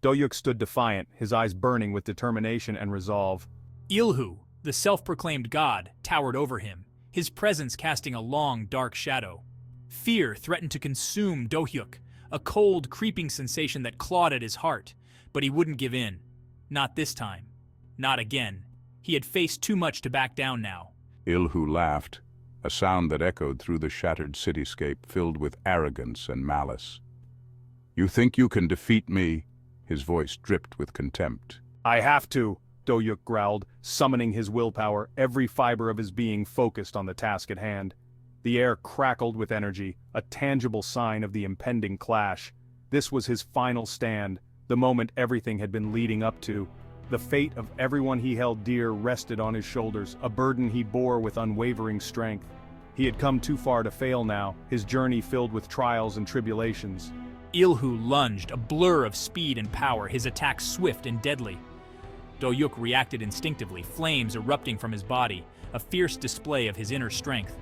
Do-hyuk stood defiant, his eyes burning with determination and resolve. Ilhu, the self-proclaimed god, towered over him, his presence casting a long, dark shadow. Fear threatened to consume Do-hyuk, a cold, creeping sensation that clawed at his heart. But he wouldn't give in. Not this time. Not again. He had faced too much to back down now. Ilhu laughed, a sound that echoed through the shattered cityscape filled with arrogance and malice. "You think you can defeat me?" His voice dripped with contempt. "I have to," Do-hyuk growled, summoning his willpower, every fiber of his being focused on the task at hand. The air crackled with energy, a tangible sign of the impending clash. This was his final stand, the moment everything had been leading up to. The fate of everyone he held dear rested on his shoulders, a burden he bore with unwavering strength. He had come too far to fail now, his journey filled with trials and tribulations. Ilhu lunged, a blur of speed and power, his attack swift and deadly. Do-hyuk reacted instinctively, flames erupting from his body, a fierce display of his inner strength.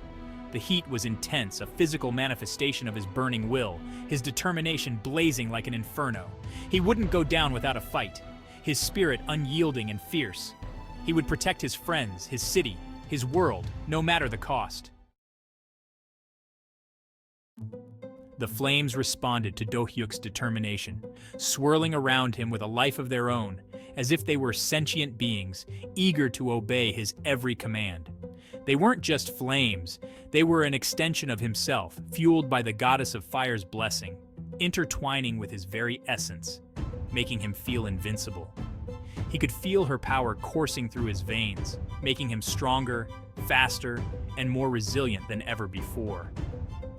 The heat was intense, a physical manifestation of his burning will, his determination blazing like an inferno. He wouldn't go down without a fight, his spirit unyielding and fierce. He would protect his friends, his city, his world, no matter the cost. The flames responded to Do-hyuk's determination, swirling around him with a life of their own, as if they were sentient beings, eager to obey his every command. They weren't just flames, they were an extension of himself, fueled by the goddess of fire's blessing, intertwining with his very essence, making him feel invincible. He could feel her power coursing through his veins, making him stronger, faster, and more resilient than ever before.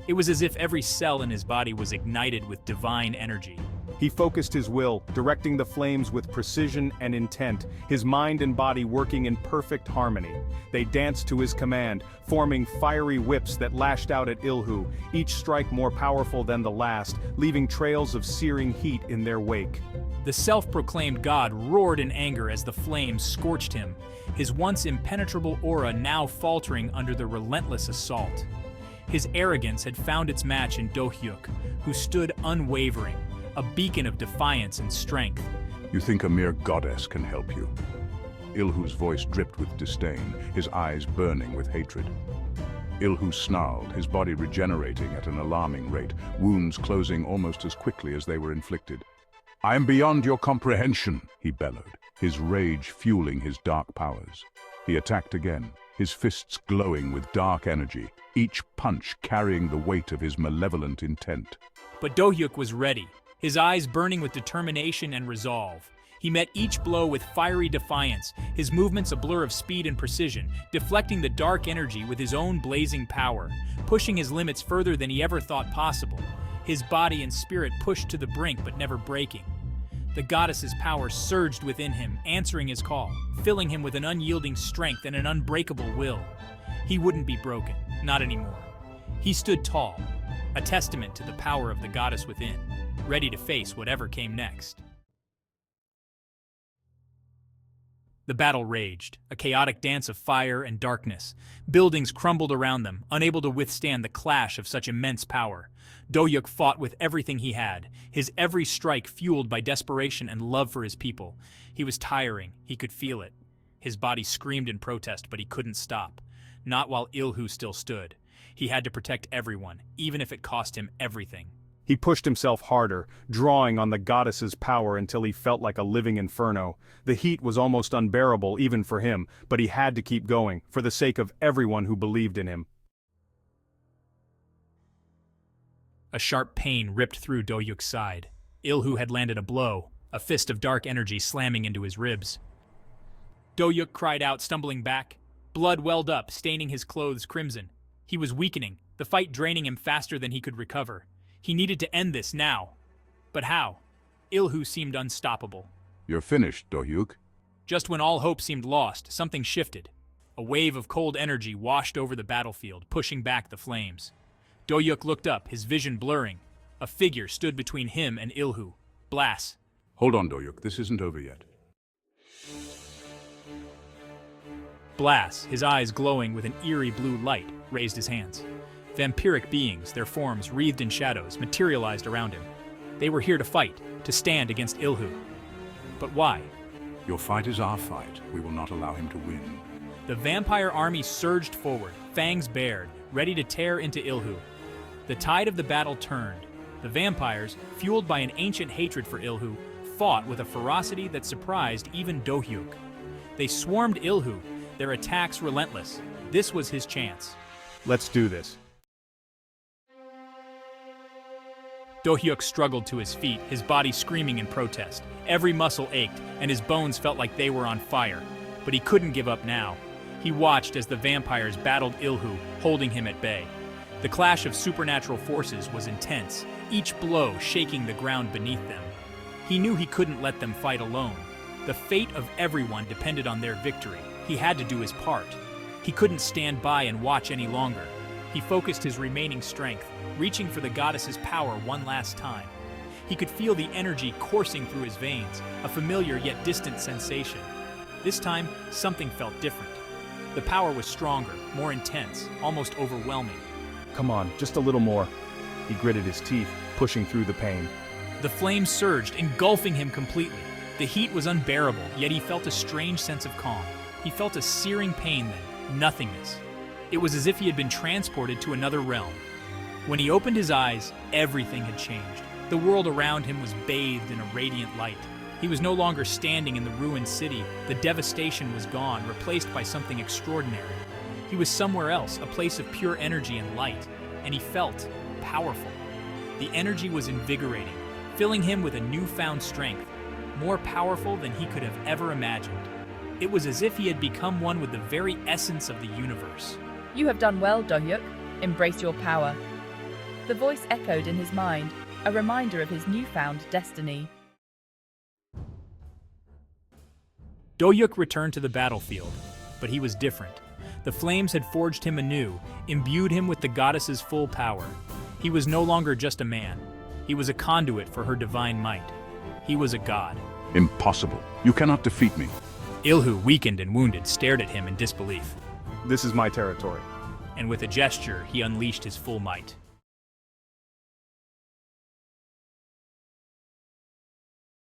It was as if every cell in his body was ignited with divine energy. He focused his will, directing the flames with precision and intent, his mind and body working in perfect harmony. They danced to his command, forming fiery whips that lashed out at Ilhu, each strike more powerful than the last, leaving trails of searing heat in their wake. The self-proclaimed god roared in anger as the flames scorched him, his once impenetrable aura now faltering under the relentless assault. His arrogance had found its match in Do-hyuk, who stood unwavering, a beacon of defiance and strength. "You think a mere goddess can help you?" Ilhu's voice dripped with disdain, his eyes burning with hatred. Ilhu snarled, his body regenerating at an alarming rate, wounds closing almost as quickly as they were inflicted. "I am beyond your comprehension," he bellowed, his rage fueling his dark powers. He attacked again, his fists glowing with dark energy, each punch carrying the weight of his malevolent intent. But Do-hyuk was ready, his eyes burning with determination and resolve. He met each blow with fiery defiance, his movements a blur of speed and precision, deflecting the dark energy with his own blazing power, pushing his limits further than he ever thought possible, his body and spirit pushed to the brink but never breaking. The goddess's power surged within him, answering his call, filling him with an unyielding strength and an unbreakable will. He wouldn't be broken, not anymore. He stood tall, a testament to the power of the goddess within, ready to face whatever came next. The battle raged, a chaotic dance of fire and darkness. Buildings crumbled around them, unable to withstand the clash of such immense power. Do-hyuk fought with everything he had, his every strike fueled by desperation and love for his people. He was tiring, he could feel it. His body screamed in protest, but he couldn't stop. Not while Ilhu still stood. He had to protect everyone, even if it cost him everything. He pushed himself harder, drawing on the goddess's power until he felt like a living inferno. The heat was almost unbearable even for him, but he had to keep going, for the sake of everyone who believed in him. A sharp pain ripped through Do-hyuk's side. Ilhu had landed a blow, a fist of dark energy slamming into his ribs. Do-hyuk cried out, stumbling back. Blood welled up, staining his clothes crimson. He was weakening, the fight draining him faster than he could recover. He needed to end this now. But how? Ilhu seemed unstoppable. "You're finished, Do-hyuk." Just when all hope seemed lost, something shifted. A wave of cold energy washed over the battlefield, pushing back the flames. Do-hyuk looked up, his vision blurring. A figure stood between him and Ilhu. Blas. "Hold on, Do-hyuk, this isn't over yet." Blas, his eyes glowing with an eerie blue light, raised his hands. Vampiric beings, their forms wreathed in shadows, materialized around him. They were here to fight, to stand against Ilhu. But why? Your fight is our fight. We will not allow him to win. The vampire army surged forward, fangs bared, ready to tear into Ilhu. The tide of the battle turned. The vampires, fueled by an ancient hatred for Ilhu, fought with a ferocity that surprised even Do-hyuk. They swarmed Ilhu, their attacks relentless. This was his chance. Let's do this. Do-hyuk struggled to his feet, his body screaming in protest. Every muscle ached, and his bones felt like they were on fire. But he couldn't give up now. He watched as the vampires battled Ilhu, holding him at bay. The clash of supernatural forces was intense, each blow shaking the ground beneath them. He knew he couldn't let them fight alone. The fate of everyone depended on their victory. He had to do his part. He couldn't stand by and watch any longer. He focused his remaining strength, reaching for the goddess's power one last time. He could feel the energy coursing through his veins, a familiar yet distant sensation. This time, something felt different. The power was stronger, more intense, almost overwhelming. Come on, just a little more. He gritted his teeth, pushing through the pain. The flames surged, engulfing him completely. The heat was unbearable, yet he felt a strange sense of calm. He felt a searing pain then, nothingness. It was as if he had been transported to another realm. When he opened his eyes, everything had changed. The world around him was bathed in a radiant light. He was no longer standing in the ruined city. The devastation was gone, replaced by something extraordinary. He was somewhere else, a place of pure energy and light, and he felt powerful. The energy was invigorating, filling him with a newfound strength, more powerful than he could have ever imagined. It was as if he had become one with the very essence of the universe. You have done well, Do-hyuk. Embrace your power. The voice echoed in his mind, a reminder of his newfound destiny. Do-hyuk returned to the battlefield, but he was different. The flames had forged him anew, imbued him with the goddess's full power. He was no longer just a man. He was a conduit for her divine might. He was a god. Impossible. You cannot defeat me. Ilhu, weakened and wounded, stared at him in disbelief. This is my territory. And with a gesture, he unleashed his full might.